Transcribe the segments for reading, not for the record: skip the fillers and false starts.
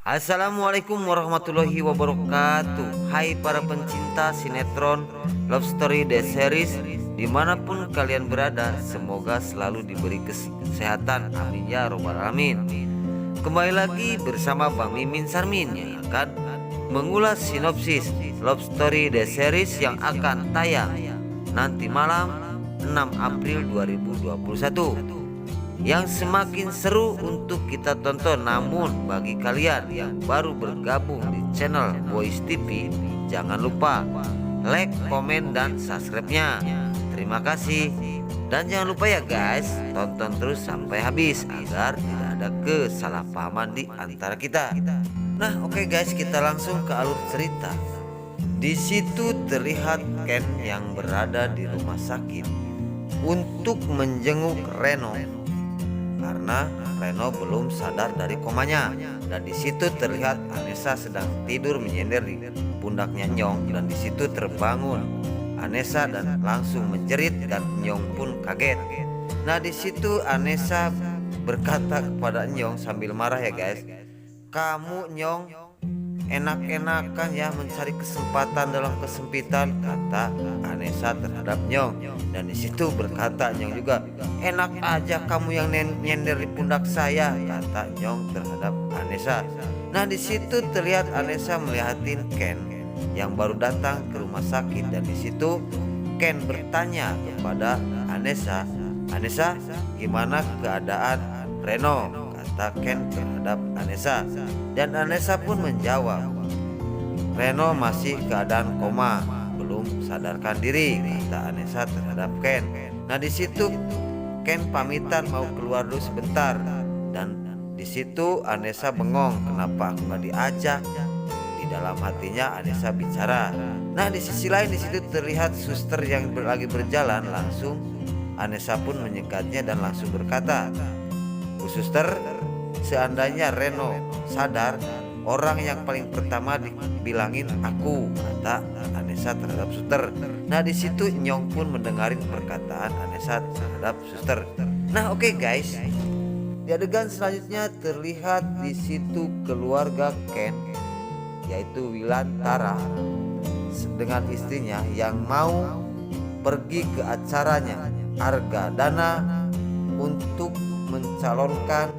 Assalamualaikum warahmatullahi wabarakatuh. Hai para pencinta sinetron Love Story The Series, dimanapun kalian berada, semoga selalu diberi kesehatan, amin ya robbal alamin. Kembali lagi bersama Bang Mimin Sarmin yang akan mengulas sinopsis Love Story The Series yang akan tayang nanti malam 6 April 2021, yang semakin seru untuk kita tonton. Namun bagi kalian yang baru bergabung di channel Boys TV, jangan lupa like, komen, dan subscribe-nya. Terima kasih. Dan jangan lupa ya guys, tonton terus sampai habis agar tidak ada kesalahpahaman di antara kita. Nah oke guys, kita langsung ke alur cerita. Di situ terlihat Ken yang berada di rumah sakit untuk menjenguk Reno karena Reno belum sadar dari komanya. Dan di situ terlihat Anessa sedang tidur menyender di pundaknya Nyong, dan di situ terbangun Anessa dan langsung menjerit, dan Nyong pun kaget. Nah di situ Anessa berkata kepada Nyong sambil marah ya guys, "Kamu Nyong enak-enakan ya mencari kesempatan dalam kesempitan," kata Anessa terhadap Nyong. Dan di situ berkata Nyong juga, "Enak aja kamu yang nyender di pundak saya," kata Nyong terhadap Anessa. Nah di situ terlihat Anessa melihatin Ken yang baru datang ke rumah sakit, dan di situ Ken bertanya kepada Anessa, "Anessa, gimana keadaan Reno?" kata Ken terhadap Anessa. Dan Anessa pun menjawab, "Reno masih keadaan koma, belum sadarkan diri," kata Anessa terhadap Ken. Nah di situ Ken pamitan mau keluar dulu sebentar, dan di situ Anessa bengong, "Kenapa aku nggak diajak?" Di dalam hatinya Anessa bicara. Nah di sisi lain di situ terlihat suster yang lagi berjalan. Langsung Anessa pun menyekatnya dan langsung berkata, "Bu suster, seandainya Reno sadar, orang yang paling pertama dibilangin aku," kata Anessa terhadap suster. Nah di situ Nyong pun mendengarin perkataan Anessa terhadap suster. Nah oke guys, di adegan selanjutnya terlihat di situ keluarga Ken, yaitu Wilantara dengan istrinya yang mau pergi ke acaranya Argadana untuk mencalonkan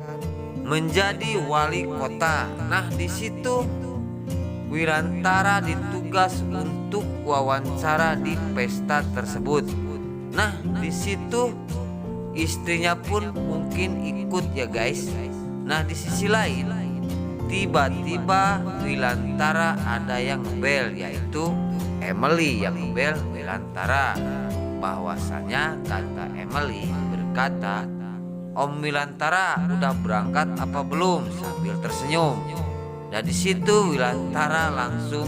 menjadi wali kota. Nah di situ Wirantara ditugas untuk wawancara di pesta tersebut. Nah di situ istrinya pun mungkin ikut ya guys. Nah di sisi lain tiba-tiba Wilantara ada yang ngebel, yaitu Emily yang ngebel Wilantara. Bahwasanya kata Emily berkata, "Om Wilantara udah berangkat apa belum?" sambil tersenyum. Dan di situ Wilantara langsung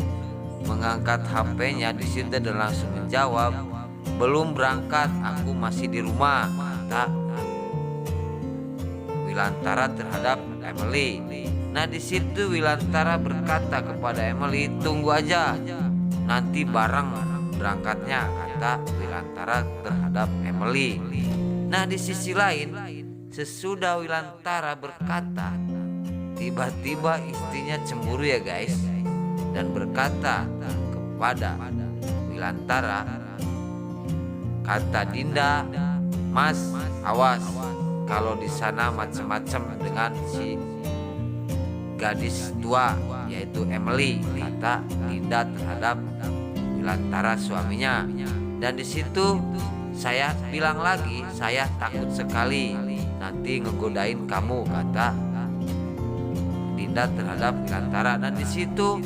mengangkat HP-nya di situ dan langsung menjawab, "Belum berangkat, aku masih di rumah," kata Wilantara terhadap Emily. Nah di situ Wilantara berkata kepada Emily, "Tunggu aja, nanti bareng berangkatnya," kata Wilantara terhadap Emily. Nah di sisi lain, sesudah Wilantara berkata, tiba-tiba istrinya cemburu ya guys, dan berkata kepada Wilantara, "Kata Dinda, Mas, awas kalau di sana macam-macam dengan si gadis tua, yaitu Emily," kata Dinda terhadap Wilantara suaminya. Dan di situ, "Saya bilang lagi, saya takut sekali nanti ngegodain kamu," kata Dinda terhadap Wilantara. Dan di situ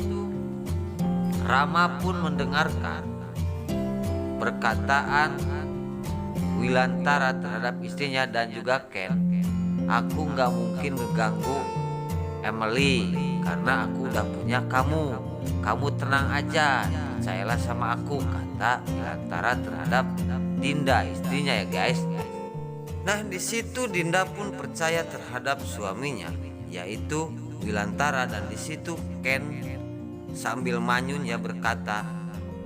Rama pun mendengarkan perkataan Wilantara terhadap istrinya dan juga Ken. "Aku nggak mungkin ngeganggu Emily karena aku udah punya kamu. Kamu tenang aja, percayalah sama aku," kata Wilantara terhadap Dinda istrinya ya guys. Nah di situ Dinda pun percaya terhadap suaminya, yaitu Wilantara. Dan di situ Ken sambil manyun ya berkata,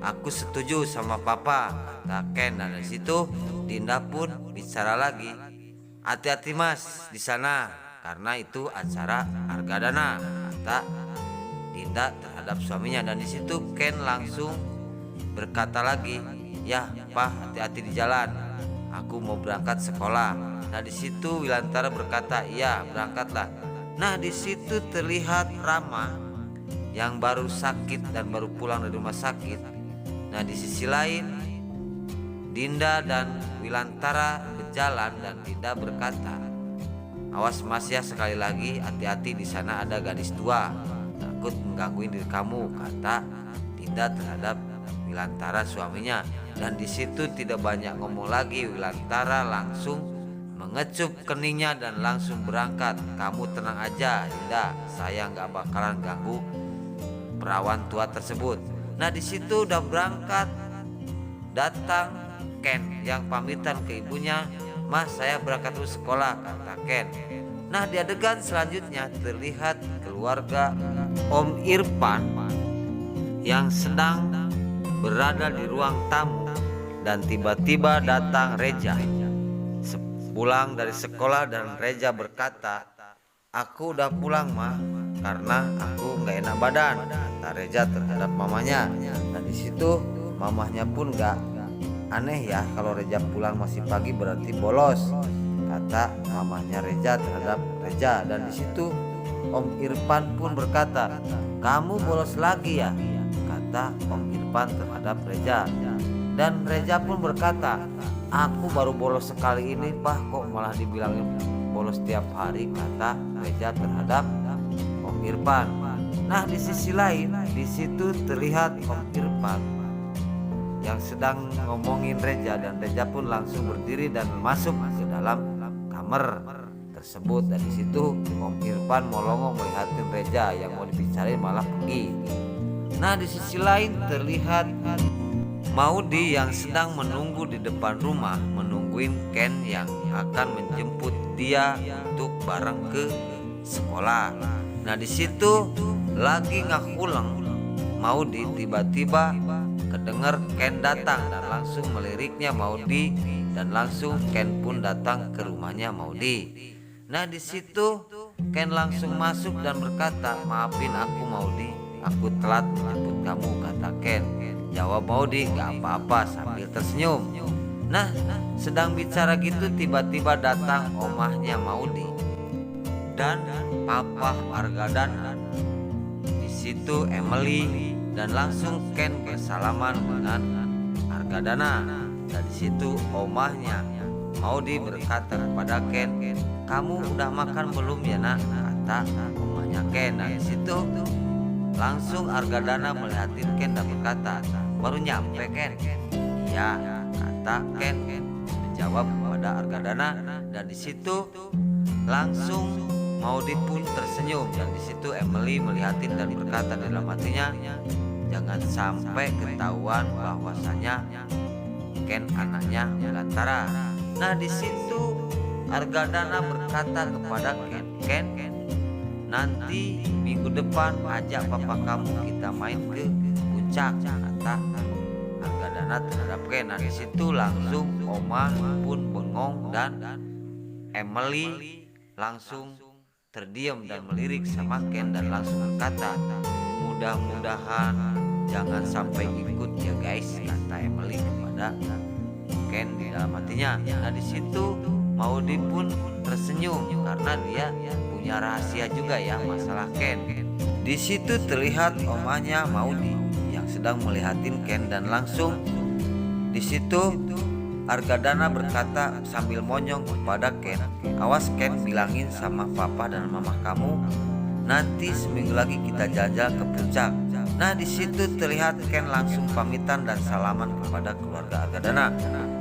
"Aku setuju sama papa," kata Ken. Dan di situ Dinda pun bicara lagi, "Hati-hati mas di sana, karena itu acara Argadana," kata Dinda terhadap suaminya. Dan di situ Ken langsung berkata lagi, "Ya, Pak, hati-hati di jalan. Aku mau berangkat sekolah." Nah, di situ Wilantara berkata, "Iya, berangkatlah." Nah, di situ terlihat Rama yang baru sakit dan baru pulang dari rumah sakit. Nah, di sisi lain Dinda dan Wilantara berjalan dan Dinda berkata, "Awas Mas ya, sekali lagi hati-hati, di sana ada gadis tua, takut menggangguin diri kamu," kata Dinda terhadap Wilantara suaminya. Dan di situ tidak banyak ngomong lagi, Wilantara langsung mengecup keningnya dan langsung berangkat. "Kamu tenang aja Dinda, saya nggak bakalan ganggu perawan tua tersebut." Nah, di situ udah berangkat, datang Ken yang pamitan ke ibunya, "Mas, saya berangkat dulu sekolah," kata Ken. Nah, di adegan selanjutnya terlihat keluarga Om Irfan yang sedang berada di ruang tamu dan tiba-tiba datang Reja pulang dari sekolah. Dan Reja berkata, "Aku udah pulang mah, karena aku nggak enak badan," kata Reja terhadap mamanya. Dan di situ mamahnya pun nggak aneh ya, kalau Reja pulang masih pagi berarti bolos, kata mamahnya Reja terhadap Reja. Dan di situ Om Irfan pun berkata, "Kamu bolos lagi ya," kata Om Irfan terhadap Reja. Dan Reja pun berkata, "Aku baru bolos sekali ini Pak, kok malah dibilangin bolos tiap hari," kata Reja terhadap Om Irfan. Nah, di sisi lain di situ terlihat Om Irfan yang sedang ngomongin Reja, dan Reja pun langsung berdiri dan masuk ke dalam kamar tersebut. Dan di situ Om Irfan molongo melihatin Reja yang mau dibicarain malah pergi. Nah, di sisi lain terlihat Maudi yang sedang menunggu di depan rumah, menungguin Ken yang akan menjemput dia untuk bareng ke sekolah. Nah, di situ lagi ngakuleng Maudi, tiba-tiba kedengar Ken datang dan langsung meliriknya Maudi, dan langsung Ken pun datang ke rumahnya Maudi. Nah, di situ Ken langsung masuk dan berkata, "Maafin aku Maudi, aku telat menjemput kamu," kata Ken. Jawab Maudi, "Gak apa-apa," sambil tersenyum. Nah, sedang bicara gitu tiba-tiba datang omahnya Maudi dan Papa Argadana. Di situ Emily, dan langsung Ken bersalaman dengan Argadana. Dan di situ omahnya Maudi berkata kepada Ken, "Kamu udah makan belum ya nak?" kata omahnya Ken. Nah, di situ langsung Argadana melihatin Ken dan berkata, "Baru nyampe Ken?" "Iya," kata Ken menjawab kepada Argadana. Dan di situ langsung Maudi pun tersenyum. Dan di situ Emily melihatin dan berkata dalam hatinya, "Jangan sampai ketahuan bahwasanya Ken anaknya Wilantara." Nah, di situ Argadana berkata kepada Ken, "Nanti minggu depan ajak papa kamu kita main ke puncak," kata Argadana terhadap Ken. Nah, di situ langsung Oma pun bengong dan Emily langsung terdiam dan melirik sama Ken dan langsung berkata, "Mudah-mudahan jangan sampai ikut ya guys," kata Emily kepada Ken di dalam hatinya. Nah, di situ Maudi pun tersenyum karena dia punya rahasia juga ya masalah Ken. Di situ terlihat omanya Maudi yang sedang melihatin Ken, dan langsung di situ Argadana berkata sambil monyong kepada Ken, "Awas Ken, bilangin sama papa dan mama kamu nanti seminggu lagi kita jalan-jalan ke puncak." Nah, di situ terlihat Ken langsung pamitan dan salaman kepada keluarga Argadana.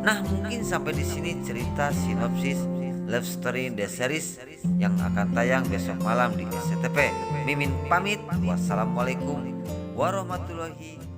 Nah, mungkin sampai di sini cerita sinopsis Love Story The Series yang akan tayang besok malam di SCTV. Mimin pamit. Wassalamualaikum warahmatullahi